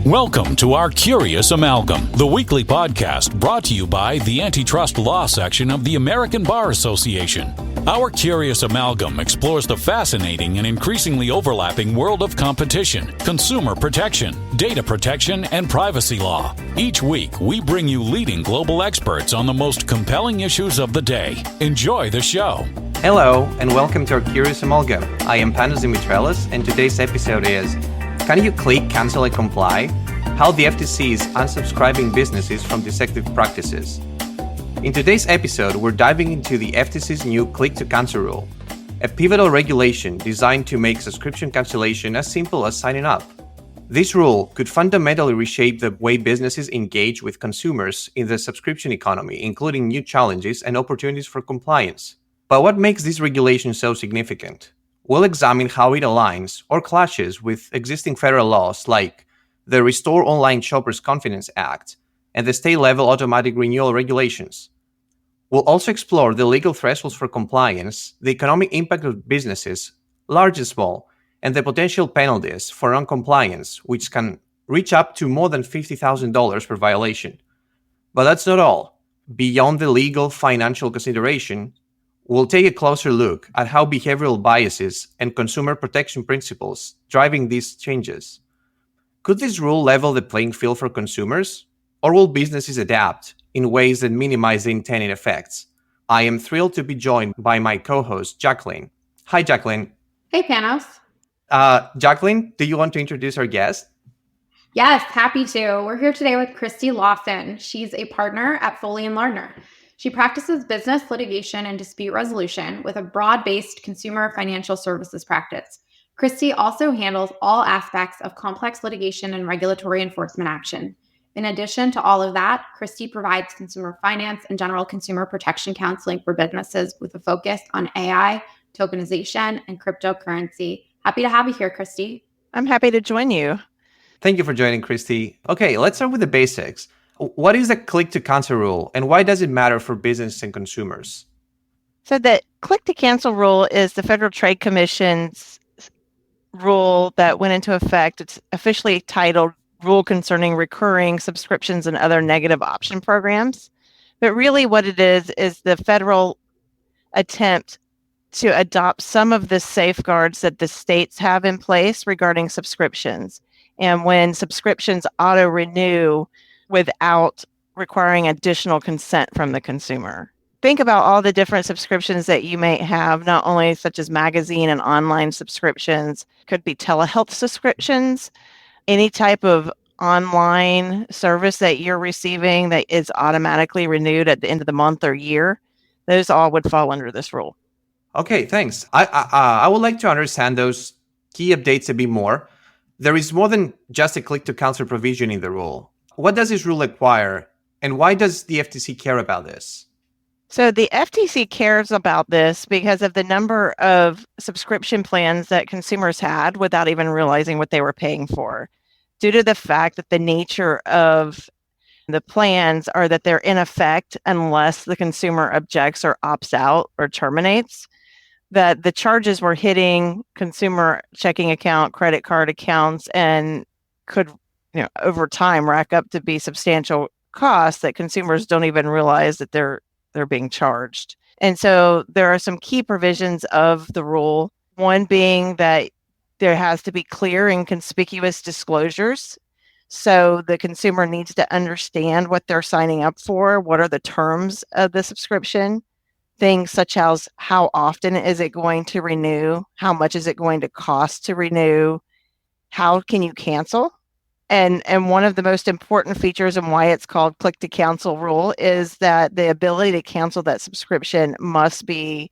Welcome to our Curious Amalgam, the weekly podcast brought to you by the Antitrust Law section of the American Bar Association. Our Curious Amalgam explores the fascinating and increasingly overlapping world of competition, consumer protection, data protection, and privacy law. Each week, we bring you leading global experts on the most compelling issues of the day. Enjoy the show. Hello, and welcome to our Curious Amalgam. I am Panos Dimitrellos, and today's episode is Can you click, cancel, and comply? How the FTC is unsubscribing businesses from deceptive practices. In today's episode, we're diving into the FTC's new click-to-cancel rule, a pivotal regulation designed to make subscription cancellation as simple as signing up. This rule could fundamentally reshape the way businesses engage with consumers in the subscription economy, including new challenges and opportunities for compliance. But what makes this regulation so significant? We'll examine how it aligns or clashes with existing federal laws like the Restore Online Shoppers Confidence Act and the state-level automatic renewal regulations. We'll also explore the legal thresholds for compliance, the economic impact of businesses, large and small, and the potential penalties for non-compliance, which can reach up to more than $50,000 per violation. But that's not all. Beyond the legal financial consideration, we'll take a closer look at how behavioral biases and consumer protection principles driving these changes. Could this rule level the playing field for consumers, or will businesses adapt in ways that minimize the intended effects? I am thrilled to be joined by my co-host, Jaclyn. Hi, Jaclyn. Hey, Panos. Jaclyn, do you want to introduce our guest? Yes, happy to. We're here today with Christi Lawson. She's a partner at Foley Lardner. She practices business litigation and dispute resolution with a broad-based consumer financial services practice. Christi also handles all aspects of complex litigation and regulatory enforcement action. In addition to all of that, Christi provides consumer finance and general consumer protection counseling for businesses with a focus on AI, tokenization, and cryptocurrency. Happy to have you here, Christi. I'm happy to join you. Thank you for joining, Christi. Okay, let's start with the basics. What is the click-to-cancel rule, and why does it matter for business and consumers? So the click-to-cancel rule is the Federal Trade Commission's rule that went into effect. It's officially titled Rule Concerning Recurring Subscriptions and Other Negative Option Programs. But really what it is the federal attempt to adopt some of the safeguards that the states have in place regarding subscriptions. And when subscriptions auto-renew without requiring additional consent from the consumer. Think about all the different subscriptions that you may have, not only such as magazine and online subscriptions, could be telehealth subscriptions, any type of online service that you're receiving that is automatically renewed at the end of the month or year. Those all would fall under this rule. Okay, thanks. I would like to understand those key updates a bit more. There is more than just a click-to-cancel provision in the rule. What does this rule require, and why does the FTC care about this? So the FTC cares about this because of the number of subscription plans that consumers had without even realizing what they were paying for, due to the fact that the nature of the plans are that they're in effect unless the consumer objects or opts out or terminates, that the charges were hitting consumer checking account, credit card accounts, and could over time rack up to be substantial costs that consumers don't even realize that they're being charged. And so there are some key provisions of the rule, one being that there has to be clear and conspicuous disclosures. So the consumer needs to understand what they're signing up for, what are the terms of the subscription, things such as how often is it going to renew, how much is it going to cost to renew, how can you cancel? And one of the most important features and why it's called click-to-cancel rule is that the ability to cancel that subscription must be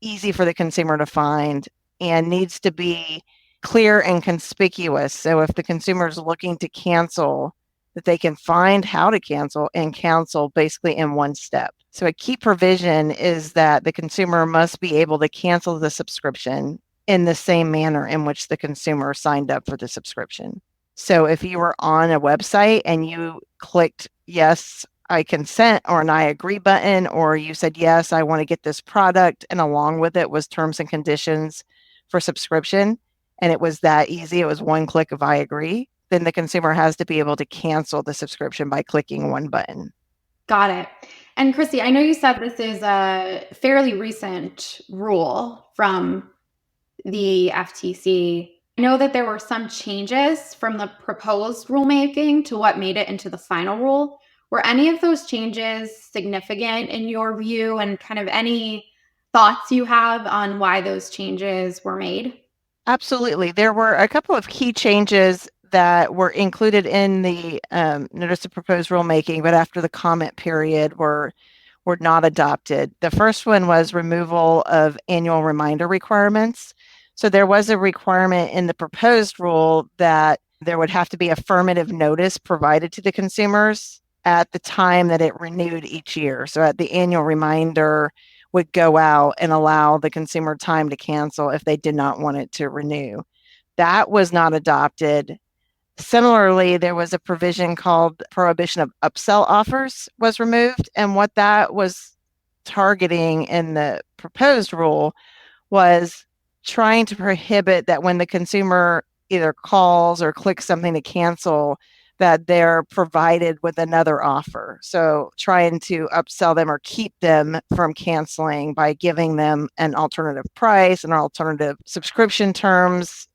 easy for the consumer to find and needs to be clear and conspicuous. So if the consumer is looking to cancel, that they can find how to cancel and cancel basically in one step. So a key provision is that the consumer must be able to cancel the subscription in the same manner in which the consumer signed up for the subscription. So if you were on a website and you clicked, yes, I consent, or an I agree button, or you said, yes, I want to get this product, and along with it was terms and conditions for subscription, and it was that easy, it was one click of I agree, then the consumer has to be able to cancel the subscription by clicking one button. Got it. And Christi, I know you said this is a fairly recent rule from the FTC. I know that there were some changes from the proposed rulemaking to what made it into the final rule. Were any of those changes significant in your view, and kind of any thoughts you have on why those changes were made? Absolutely. There were a couple of key changes that were included in the notice of proposed rulemaking, but after the comment period were not adopted. The first one was removal of annual reminder requirements. So there was a requirement in the proposed rule that there would have to be affirmative notice provided to the consumers at the time that it renewed each year. So at the annual reminder would go out and allow the consumer time to cancel if they did not want it to renew. That was not adopted. Similarly, there was a provision called prohibition of upsell offers was removed. And what that was targeting in the proposed rule was trying to prohibit that when the consumer either calls or clicks something to cancel, that they're provided with another offer. So trying to upsell them or keep them from canceling by giving them an alternative price and alternative subscription terms,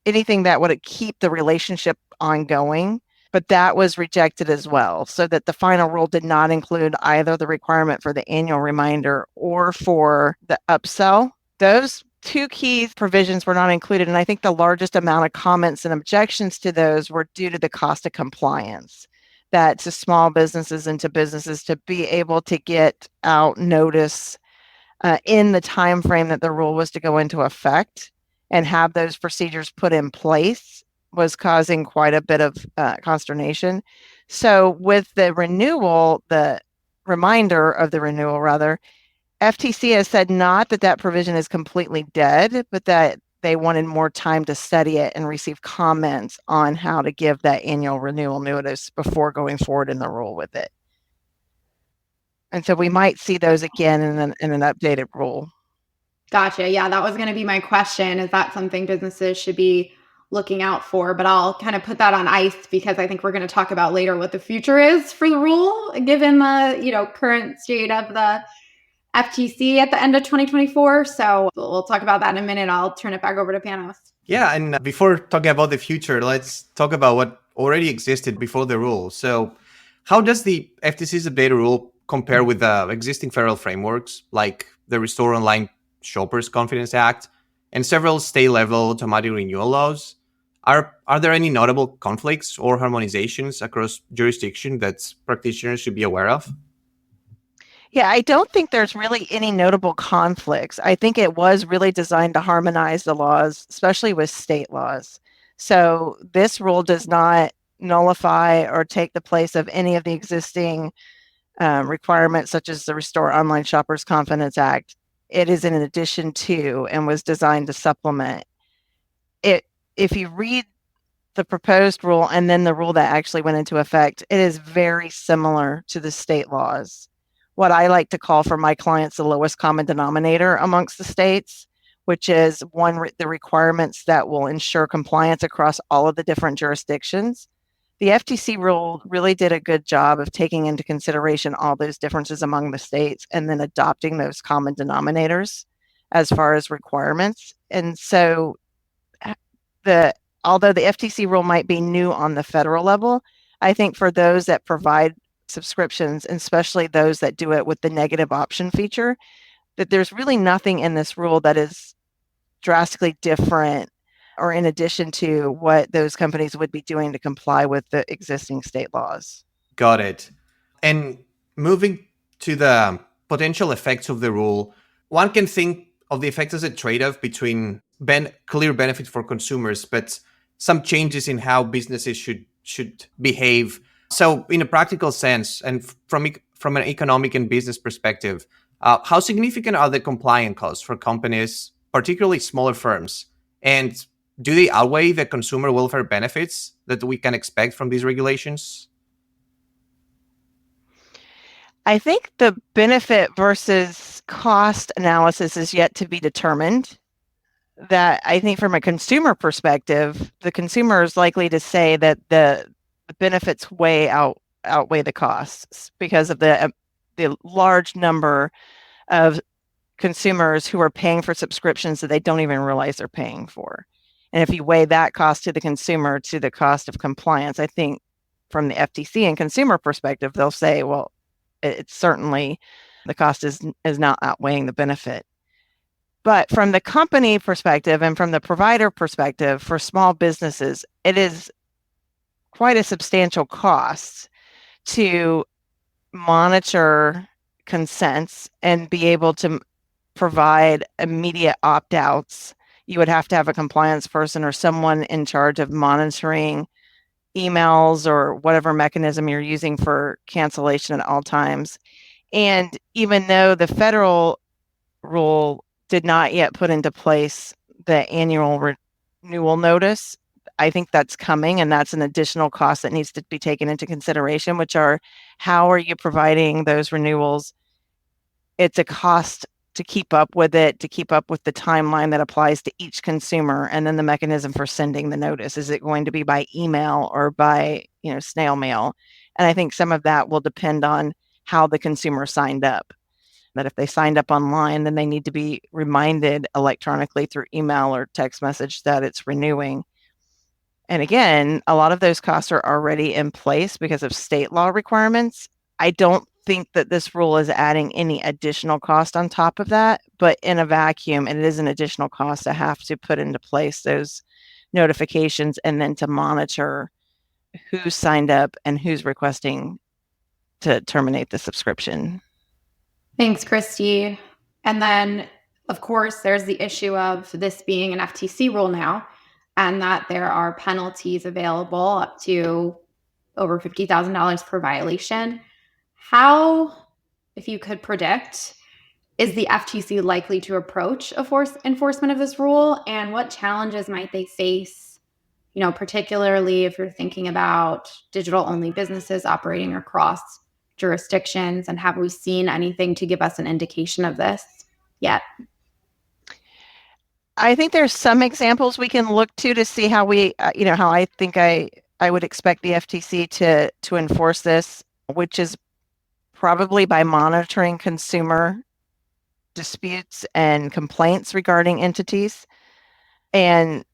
anything that would keep the relationship ongoing. But that was rejected as well, so that the final rule did not include either the requirement for the annual reminder or for the upsell. Those two key provisions were not included, and I think the largest amount of comments and objections to those were due to the cost of compliance, that to small businesses and to businesses to be able to get out notice in the time frame that the rule was to go into effect and have those procedures put in place was causing quite a bit of consternation. So with the renewal, the reminder of the renewal rather, FTC has said not that that provision is completely dead, but that they wanted more time to study it and receive comments on how to give that annual renewal notice before going forward in the rule with it. And so we might see those again in an updated rule. Gotcha. Yeah, that was going to be my question. Is that something businesses should be looking out for? But I'll kind of put that on ice because I think we're going to talk about later what the future is for the rule, given the current state of the FTC at the end of 2024. So we'll talk about that in a minute. I'll turn it back over to Panos. Yeah, and before talking about the future, let's talk about what already existed before the rule. So how does the FTC's updated rule compare with the existing federal frameworks like the Restore Online Shoppers Confidence Act and several state-level automatic renewal laws? Are there any notable conflicts or harmonizations across jurisdiction that practitioners should be aware of? Yeah, I don't think there's really any notable conflicts. I think it was really designed to harmonize the laws, especially with state laws. So this rule does not nullify or take the place of any of the existing requirements, such as the Restore Online Shoppers Confidence Act. It is in addition to and was designed to supplement it. If you read the proposed rule and then the rule that actually went into effect, it is very similar to the state laws. What I like to call for my clients the lowest common denominator amongst the states, which is the requirements that will ensure compliance across all of the different jurisdictions. The FTC rule really did a good job of taking into consideration all those differences among the states and then adopting those common denominators as far as requirements. And so although the FTC rule might be new on the federal level, I think for those that provide subscriptions, and especially those that do it with the negative option feature, that there's really nothing in this rule that is drastically different or in addition to what those companies would be doing to comply with the existing state laws. Got it. And moving to the potential effects of the rule, one can think of the effect as a trade-off between clear benefit for consumers, but some changes in how businesses should behave. So in a practical sense, and from an economic and business perspective, how significant are the compliance costs for companies, particularly smaller firms? And do they outweigh the consumer welfare benefits that we can expect from these regulations? I think the benefit versus cost analysis is yet to be determined. that I think from a consumer perspective, the consumer is likely to say that the benefits outweigh the costs because of the large number of consumers who are paying for subscriptions that they don't even realize they're paying for. And if you weigh that cost to the consumer to the cost of compliance, I think from the FTC and consumer perspective, they'll say, well, it's certainly the cost is not outweighing the benefit. But from the company perspective and from the provider perspective, for small businesses, it is quite a substantial cost to monitor consents and be able to provide immediate opt-outs. You would have to have a compliance person or someone in charge of monitoring emails or whatever mechanism you're using for cancellation at all times. And even though the federal rule did not yet put into place the annual renewal notice, I think that's coming, and that's an additional cost that needs to be taken into consideration, which are how are you providing those renewals? It's a cost to keep up with it, to keep up with the timeline that applies to each consumer, and then the mechanism for sending the notice. Is it going to be by email or by snail mail? And I think some of that will depend on how the consumer signed up. That if they signed up online, then they need to be reminded electronically through email or text message that it's renewing. And again, a lot of those costs are already in place because of state law requirements. I don't think that this rule is adding any additional cost on top of that, but in a vacuum, it is an additional cost to have to put into place those notifications and then to monitor who's signed up and who's requesting to terminate the subscription. Thanks, Christi. And then, of course, there's the issue of this being an FTC rule now, and that there are penalties available up to over $50,000 per violation. How, if you could predict, is the FTC likely to approach enforcement of this rule, and what challenges might they face, particularly if you're thinking about digital-only businesses operating across jurisdictions, and have we seen anything to give us an indication of this yet? I think there's some examples we can look to see how we, how I think I would expect the FTC to enforce this, which is probably by monitoring consumer disputes and complaints regarding entities. And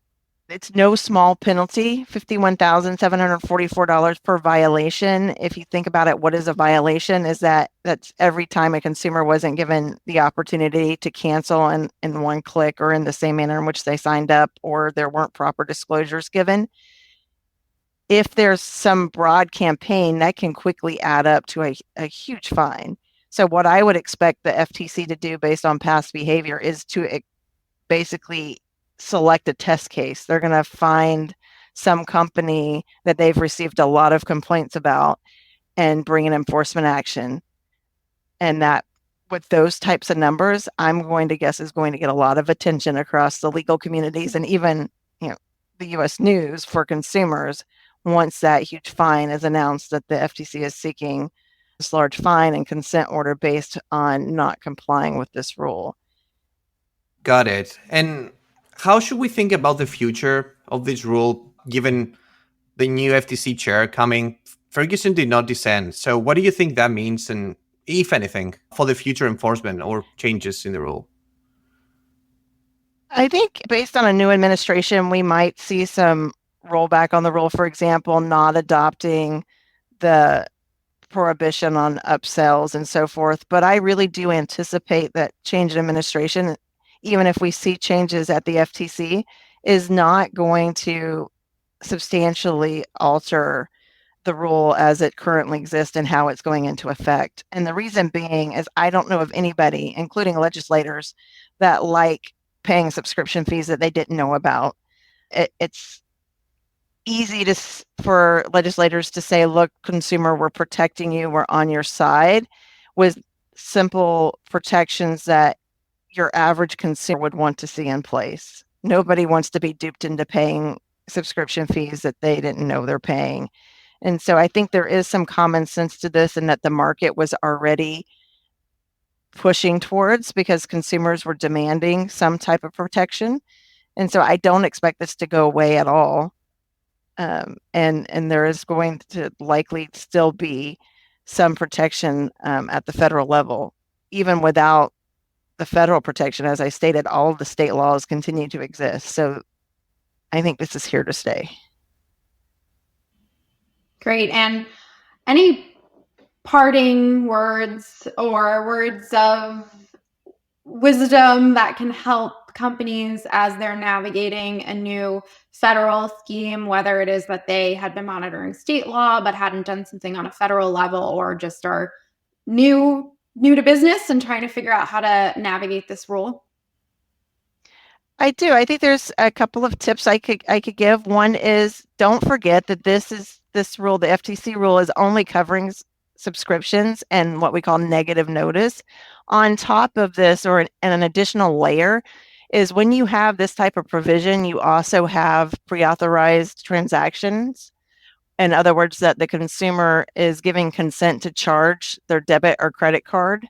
it's no small penalty, $51,744 per violation. If you think about it, what is a violation? That's every time a consumer wasn't given the opportunity to cancel in one click or in the same manner in which they signed up, or there weren't proper disclosures given. If there's some broad campaign, that can quickly add up to a huge fine. So what I would expect the FTC to do based on past behavior is to basically select a test case. They're going to find some company that they've received a lot of complaints about and bring an enforcement action. And that with those types of numbers, I'm going to guess is going to get a lot of attention across the legal communities and even, the US news for consumers once that huge fine is announced that the FTC is seeking this large fine and consent order based on not complying with this rule. Got it. And how should we think about the future of this rule, given the new FTC chair coming? Ferguson did not dissent. So what do you think that means, and if anything, for the future enforcement or changes in the rule? I think based on a new administration, we might see some rollback on the rule, for example, not adopting the prohibition on upsells and so forth. But I really do anticipate that change in administration, even if we see changes at the FTC, is not going to substantially alter the rule as it currently exists and how it's going into effect. And the reason being is I don't know of anybody, including legislators, that like paying subscription fees that they didn't know about. It's easy for legislators to say, look, consumer, we're protecting you, we're on your side, with simple protections that your average consumer would want to see in place. Nobody wants to be duped into paying subscription fees that they didn't know they're paying. And so I think there is some common sense to this, and that the market was already pushing towards because consumers were demanding some type of protection. And so I don't expect this to go away at all. And there is going to likely still be some protection at the federal level, even without the federal protection. As I stated, all of the state laws continue to exist. So I think this is here to stay. Great. And any parting words or words of wisdom that can help companies as they're navigating a new federal scheme, whether it is that they had been monitoring state law but hadn't done something on a federal level, or just are new to business and trying to figure out how to navigate this rule? I do. I think there's a couple of tips I could give. One is, don't forget that this rule, the FTC rule, is only covering subscriptions and what we call negative notice. On top of this, or an additional layer, is when you have this type of provision, you also have pre-authorized transactions. In other words, that the consumer is giving consent to charge their debit or credit card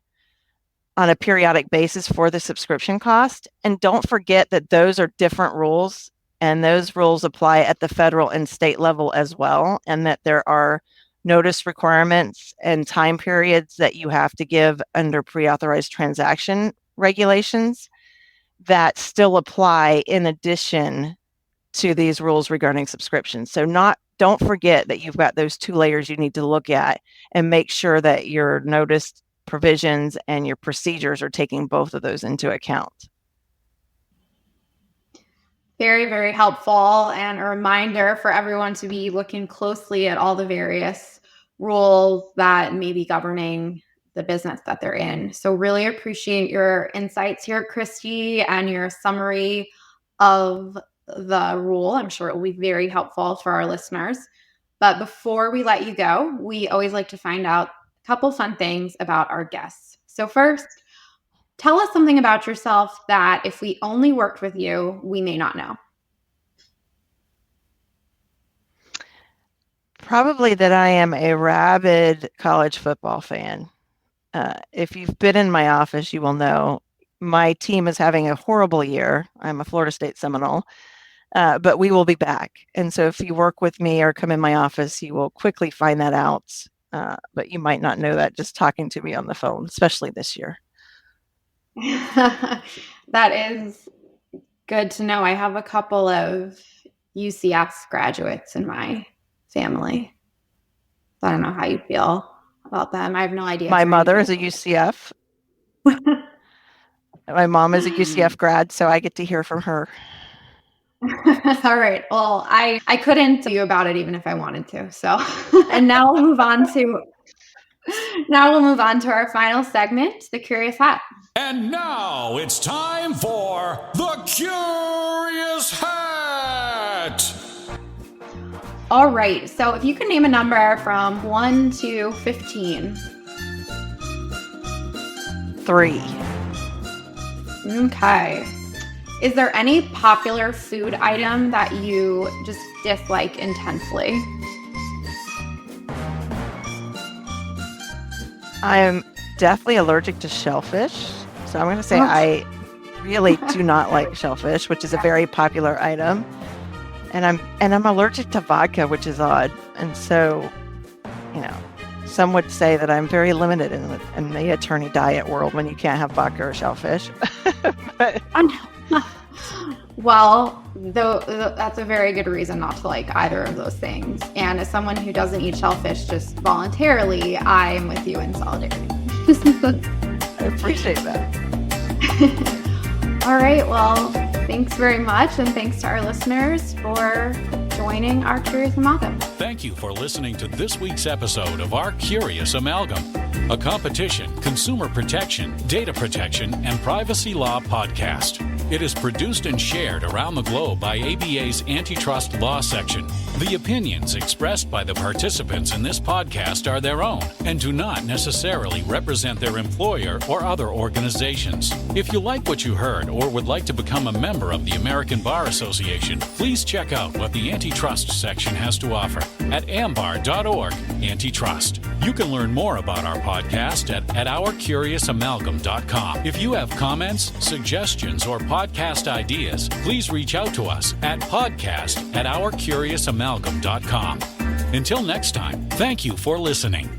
on a periodic basis for the subscription cost. And don't forget that those are different rules, and those rules apply at the federal and state level as well, and that there are notice requirements and time periods that you have to give under pre-authorized transaction regulations that still apply in addition to these rules regarding subscriptions. So don't forget that you've got those two layers you need to look at and make sure that your notice provisions and your procedures are taking both of those into account. Very, very helpful, and a reminder for everyone to be looking closely at all the various rules that may be governing the business that they're in. So really appreciate your insights here, Christi, and your summary of the rule. I'm sure it will be very helpful for our listeners. But before we let you go, we always like to find out a couple fun things about our guests. So first, tell us something about yourself that if we only worked with you, we may not know. Probably that I am a rabid college football fan. If you've been in my office, you will know my team is having a horrible year. I'm a Florida State Seminole, but we will be back. And so if you work with me or come in my office, you will quickly find that out. But you might not know that just talking to me on the phone, especially this year. That is good to know. I have a couple of UCS graduates in my family. I don't know how you feel about them. I have no idea. My mother is a UCF. My mom is a UCF grad, so I get to hear from her. All right. Well, I couldn't tell you about it even if I wanted to. So, and now we'll move on to our final segment, the Curious Hat. And now it's time for the Curious Hat. All right. So if you can name a number from 1 to 15. 3. Okay. Is there any popular food item that you just dislike intensely? I'm definitely allergic to shellfish. So I'm going to say I really do not like shellfish, which is a very popular item. And I'm allergic to vodka, which is odd. And so, some would say that I'm very limited in the attorney diet world when you can't have vodka or shellfish. But well, that's a very good reason not to like either of those things. And as someone who doesn't eat shellfish just voluntarily, I am with you in solidarity. I appreciate that. All right. Well, thanks very much. And thanks to our listeners for joining our Curious Amalgam. Thank you for listening to this week's episode of our Curious Amalgam, a competition, consumer protection, data protection, and privacy law podcast. It is produced and shared around the globe by ABA's Antitrust Law Section. The opinions expressed by the participants in this podcast are their own and do not necessarily represent their employer or other organizations. If you like what you heard or would like to become a member of the American Bar Association, please check out what the Antitrust section has to offer at ambar.org/antitrust. You can learn more about our podcast at ourcuriousamalgam.com. If you have comments, suggestions, or podcast ideas, please reach out to us at podcast@ourcuriousamalgam.com. Until next time, thank you for listening.